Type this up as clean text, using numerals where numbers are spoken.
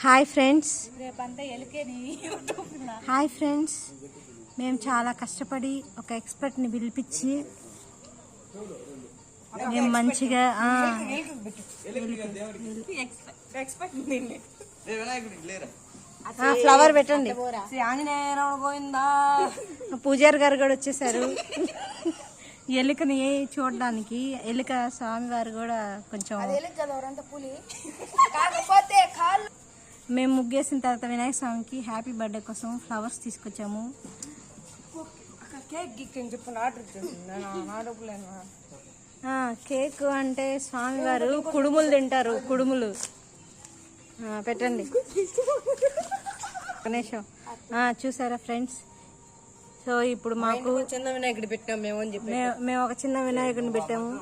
Hi friends మేము చాలా కష్టపడి ఒక ఎక్స్పర్ట్ని పిలిపించి మేము మంచిగా ఫ్లవర్ పెట్టండి. పూజారి గారు కూడా వచ్చేసారు ఎలుకని చూడడానికి. ఎలుక స్వామి వారు కూడా కొంచెం మేము ముగ్గేసిన తర్వాత వినాయక స్వామికి హ్యాపీ బర్త్డే కోసం ఫ్లవర్స్ తీసుకొచ్చాము. కేక్ అంటే స్వామివారు కుడుములు తింటారు. కుడుములు పెట్టండి. గణేశం చూసారా ఫ్రెండ్స్? సో ఇప్పుడు మాకు చిన్న వినాయకుడు పెట్టాము. మేము ఒక చిన్న వినాయకుడిని పెట్టాము.